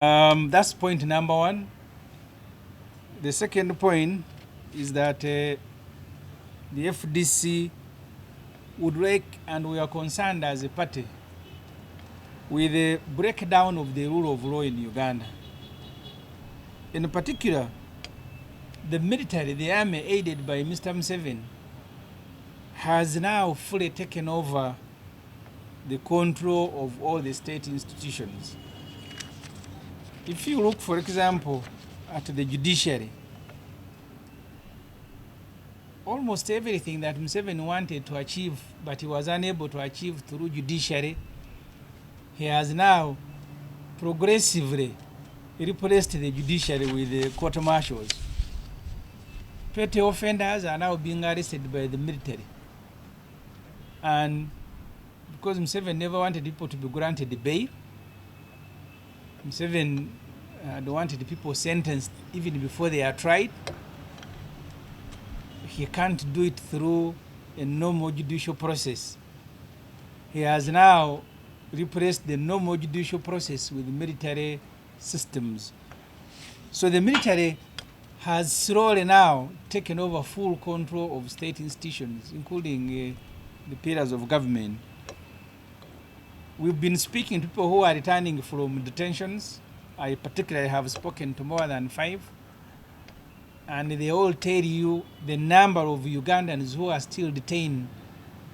That's point number one. The second point is that the FDC would like, and we are concerned as a party, with the breakdown of the rule of law in Uganda. In particular, the military, the army aided by Mr. Museveni, has now fully taken over the control of all the state institutions. If you look, for example, at the judiciary, almost everything that Museveni wanted to achieve but he was unable to achieve through judiciary, he has now progressively replaced the judiciary with the court martials. Petty offenders are now being arrested by the military. And because Museveni never wanted people to be granted bail, Museveni wanted people sentenced even before they are tried. He can't do it through a normal judicial process. He has now replaced the normal judicial process with military systems. So the military has slowly now taken over full control of state institutions, including the pillars of government. We've been speaking to people who are returning from detentions. I particularly have spoken to more than 5. And they all tell you the number of Ugandans who are still detained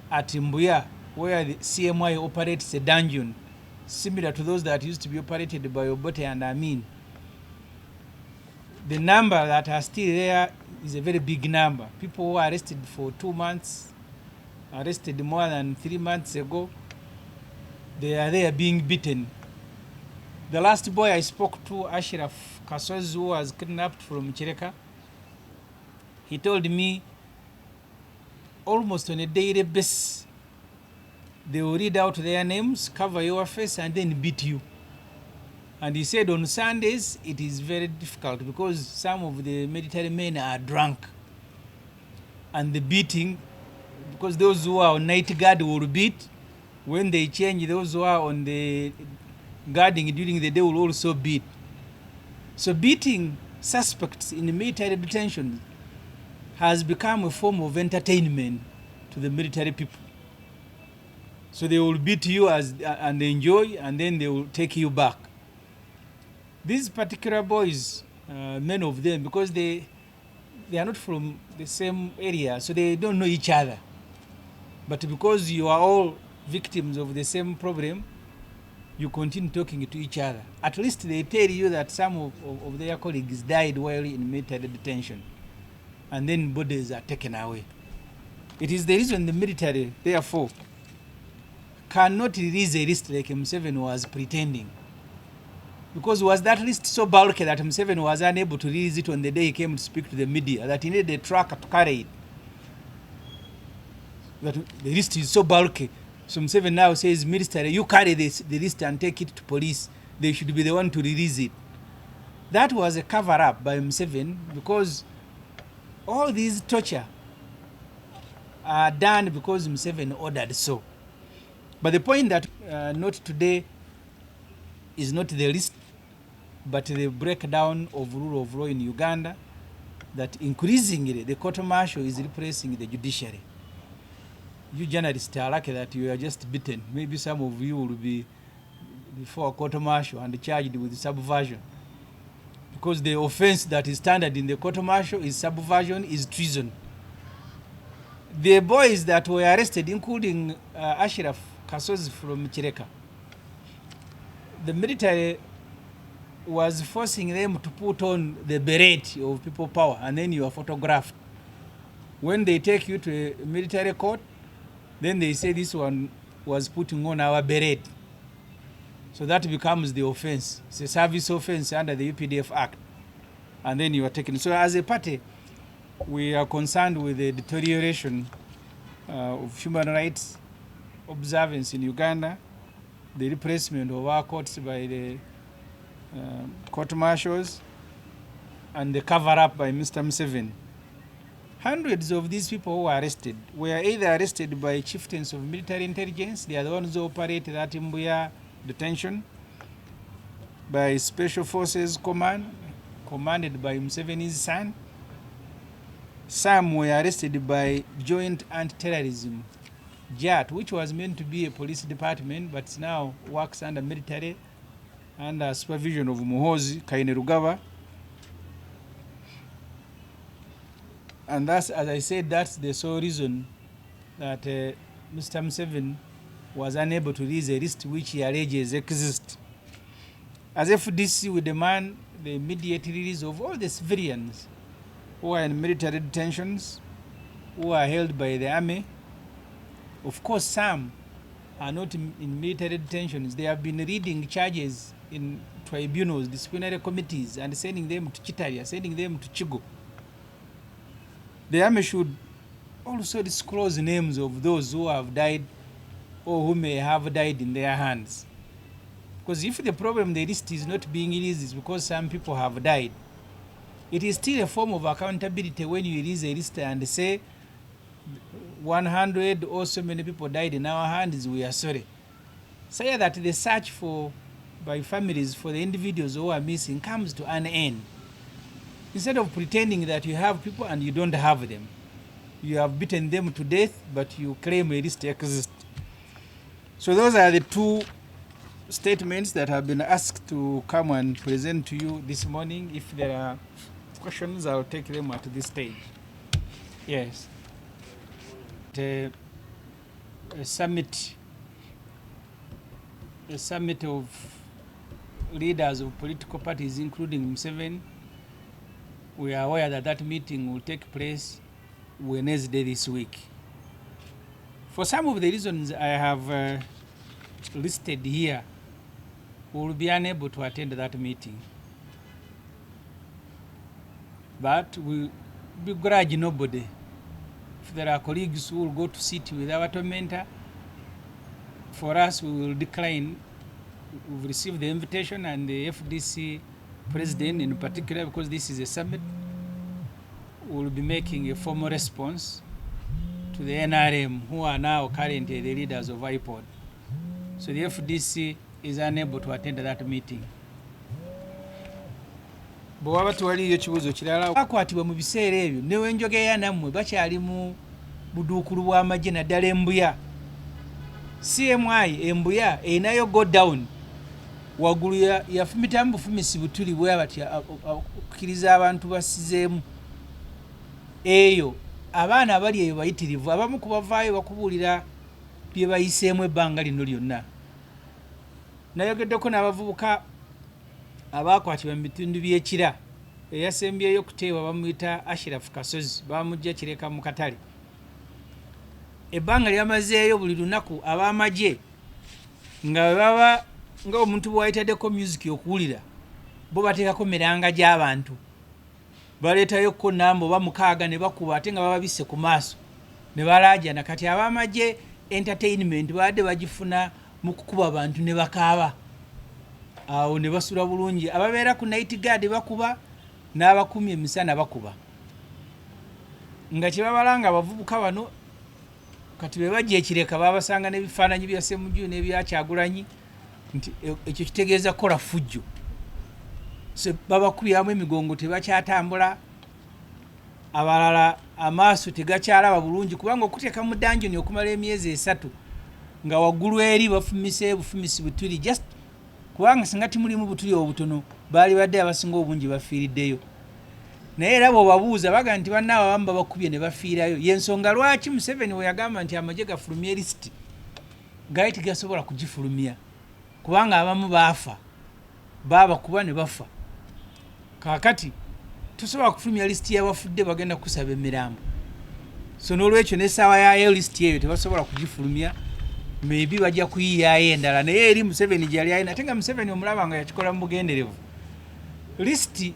at Mbuya, where the CMI operates a dungeon similar to those that used to be operated by Obote and Amin. The number that are still there is a very big number. People who are arrested for 2 months, arrested more than 3 months ago, they are there being beaten. The last boy I spoke to, Ashraf Kasozi, who was kidnapped from Chireka, he told me almost on a daily basis, they will read out their names, cover your face, and then beat you. And he said on Sundays, it is very difficult because some of the military men are drunk. And the beating, because those who are on night guard will beat, when they change, those who are on the guarding during the day will also beat. So beating suspects in military detention has become a form of entertainment to the military people. So they will beat you and enjoy, and then they will take you back. These particular boys, many of them, because they are not from the same area, so they don't know each other. But because you are all victims of the same problem, you continue talking to each other. At least they tell you that some of their colleagues died while in military detention, and then bodies are taken away. It is the reason the military, therefore, cannot release a list like Museveni was pretending. Because was that list so bulky that Museveni was unable to release it on the day he came to speak to the media, that he needed a truck to carry it. That the list is so bulky. So Museveni now says, Minister, you carry the list and take it to police. They should be the one to release it. That was a cover-up by Museveni, because all these torture are done because Museveni ordered so. But the point that not today is not the list, but the breakdown of rule of law in Uganda, that increasingly the court martial is replacing the judiciary. You journalists are lucky that you are just beaten. Maybe some of you will be before court martial and charged with subversion. Because the offense that is standard in the court martial is subversion, is treason. The boys that were arrested, including Ashraf Kasozi from Chireka, the military was forcing them to put on the beret of people power, and then you are photographed. When they take you to a military court, then they say this one was putting on our beret. So that becomes the offense. It's a service offense under the UPDF Act. And then you are taken. So as a party, we are concerned with the deterioration of human rights observance in Uganda, the replacement of our courts by the court martials, and the cover-up by Mr. Museveni. Hundreds of these people who were arrested were either arrested by chieftains of military intelligence, they are the ones who operate that Mbuya detention, by Special Forces Command, commanded by Museveni's son. Some were arrested by Joint Anti-Terrorism, JAT, which was meant to be a police department, but now works under military, under supervision of Muhoozi Kainerugaba. And that's, as I said, that's the sole reason that Mr. Museveni was unable to release a list which he alleges exists. As FDC, we demand the immediate release of all the civilians who are in military detentions, who are held by the army. Of course, some are not in military detentions. They have been reading charges in tribunals, disciplinary committees, and sending them to Chitaria, sending them to Chigo. The army should also disclose names of those who have died or who may have died in their hands. Because if the problem, the list is not being released is because some people have died, it is still a form of accountability when you release a list and say 100 or so many people died in our hands, we are sorry. Say that the search by families for the individuals who are missing comes to an end. Instead of pretending that you have people and you don't have them. You have beaten them to death, but you claim a list exists. So those are the two statements that have been asked to come and present to you this morning. If there are questions, I'll take them at this stage. Yes. A summit of leaders of political parties, including Museveni. We are aware that that meeting will take place Wednesday this week. For some of the reasons I have listed here, we will be unable to attend that meeting. But we begrudge nobody. If there are colleagues who will go to sit with our tormentor, for us, we will decline. We've received the invitation, and the FDC president in particular, because this is a summit, will be making a formal response to the NRM, who are now currently the leaders of IPOD. So the FDC is unable to attend that meeting. Bwaba tuwaliyo ekibuuzo kirala bakwatibwa mu biseera ebyo newe njogeya nammwe bakyali mu buduukulu bw'amagye naddala embuya. CMI embuya enayo go down waggulu yafumitamu bufumisi butuli bwe bati okukkiriza abantu basizeemu eyo. Abaana abali eyo bayitirivu, abamu kubavaayo bakubuulira bye bayiseemu ebbanga lino lyonna. Nayogeddeko n'abavubuka abakwatibwa mu bitundu by'ekira eyasembyeyo okuteebwa bamuyita Ashirafu Kasozi, bamujja kireka mu katale. Ebbanga lyamazeeyo buli lunaku ab'amagye nga baba nga omuntu bw'ayitaddeko music okuwulira bo bateekako miranga gy'abantu, baleetayo ko namba oba mukaaga ne bakuba ate nga bababisse ku maaso ne balaajana. Kati ab'amagye entertainment baadde bagifuna mu kukuba abantu ne bakaaba, awo ne basula bulungi. Ababeera ku night guard bakuba, n'abakumi emisana bakuba, nga kyebabalanga abavubuka bano kati bwe bajja ekireka babasanga n'ebifaananyi bya SSEMUJJU n'ebya Kyagulanyi, nti ekyo kitegeeza kola fujjo. So babakubyamu emigongo tebakyatambula, abalala amaaso tegakyalaba bulungi, kubanga okuteeka mu danjoni okumala emyezi 3 nga waggulu eri bafumise bufumisi butuli, just kubanga singa timulimu butuli obutono baali badde abasinga obungi bafiiriddeyo. Naye era bw'obabuuza baga nti bannaabo abamu babakubye ne bafiirayo. Yensonga lwaki Museveni we yagamba nti amagye gafulumye lisiti gaali tegasobola kugifulumya, kubanga abamu baafa, baabakuba ne bafa. Kaakati tusobola kufulumya lisiti y'abafudde bagenda kusaba emirambo. So n'olwekyo n'essaawa yayo lisiti eyo tebasobola kugifulumya, maybe bajja kuyiyayo endala. Naye eri Museveni gyali alina, ate nga Museveni omulaba nga yakikola mu bugenderevu. Lisiti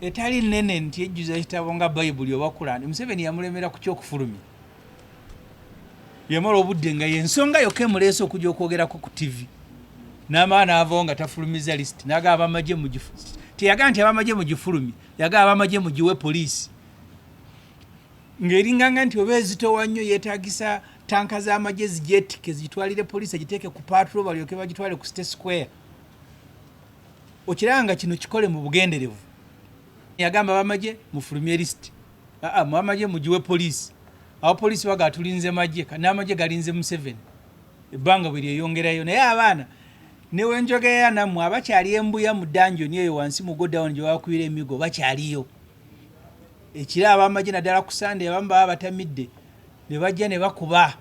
etali nnene nti ejjuza ekitabo nga Bayibuli oba Kurani, Museveni yamulemera ku kyokufulumya. Yamala obudde nga yensonga yokka emuleese okujja okwogerako ku TV. N'amaana avaawo nga tafulumiza lisiti, n'agamba abamagye mugifulumye. Teyagamba nti abamagye mugifulumye, yagamba abamagye mugiwe poliisi. Ng'eringanga nti oba ezitowa nnyo yeetaagisa tanka z'amagye zigyetike zigitwalire poliisi agiteeke ku patrol balyoke bagitwale ku State Square. okiranga kino kikole mu bugenderevu. Yagamba bamaje mufulumye list. Mwamaje mujiwe police. Awo police waga tulinze maje n'amaje galinze Museveni. Ebbanga bwe lyeyongerayo naye abaana newe njogera namwe abakyali embuya mu dungeon eyo wansi mu go down gye wakwira emigo bakyaliyo. Ekira abamaje naddala ku Sunday abamba batamidde ne bajja ne bakuba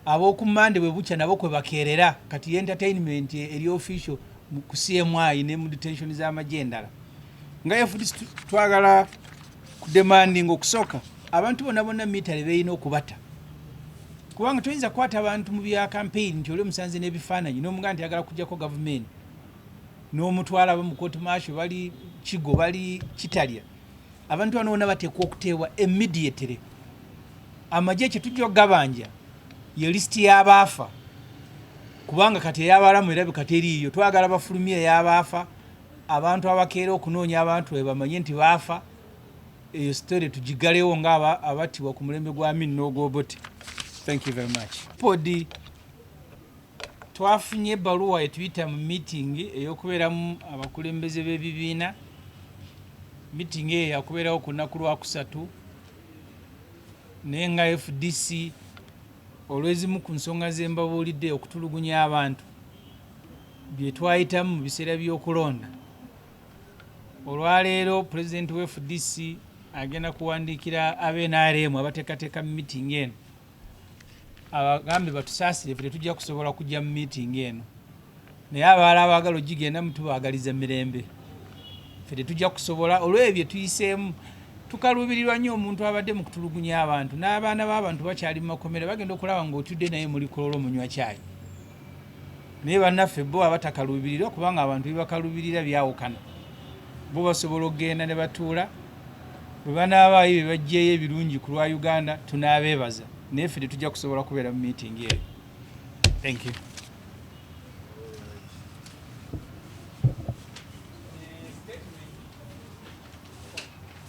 abokumande bwe bucha nabo kwe bakerera kati entertainment eri official ku SSEMUJJU ne mu detention za majendala nga FDC twagala ku demanding okusoka abantu bonna mitale beeyina okubata kubanga toyinza kwata abantu mu bya campaign nti oli musanze n'ebifaananyi n'omuga nti agala kujjako government n'omutwala mu court martial bali kigo bali kitalya abantu bano bonna bateekwa okuteebwa immediately. Amaje kye tujja okugabanja ye list y'abaafa kubanga kati ey'abalamu era kati eriyo twagala bafulumye y'abaafa abantu abakeera okunoonya abantu ebamanye nti baafa eyo story tugigalewo nga abattibwa ku mulembe gwa Amin n'ogwobote. Thank you very much. Podi twafunye ebbaluwa etuyita mu meeting ey'okubeeramu abakulembeze b'ebibiina. Meeting eyo yakubeerawo ku nnaku lwakusatu naye nga FDC olwezimu ku nsonga ze mbabuulidde okutulugunya abantu bye twayitamu mu biseera by'okulonda. Olwaleero pulezidenti wa FDC agenda kuwandiikira ab'NRM abateekateeka mu meeting eno abagambe batusaasire ffe tetujja kusobola kujja mu meeting eno naye abalala abaagala ogigenda mutubaagaliza mirembe ffe tetujja kusobola olw'ebyo tuyiseemu. Tukaluubirirwa nnyo omuntu abadde mu kutulugunya abantu n'abaana b'abantu bakyali mu makomera bagenda okulaba ng'otudde naye muli kololo munywa caayi naye bannaffe bo abatakaluubirira kubanga abantu bebakaluubirira byawukana bo basobola okugenda ne batuula bwe banaabaayo bye bajjeeyo ebirungi ku lwa Uganda tunaabeebaza naye ffe tetujja kusobola kubeera mu meeting eyo. Thank you.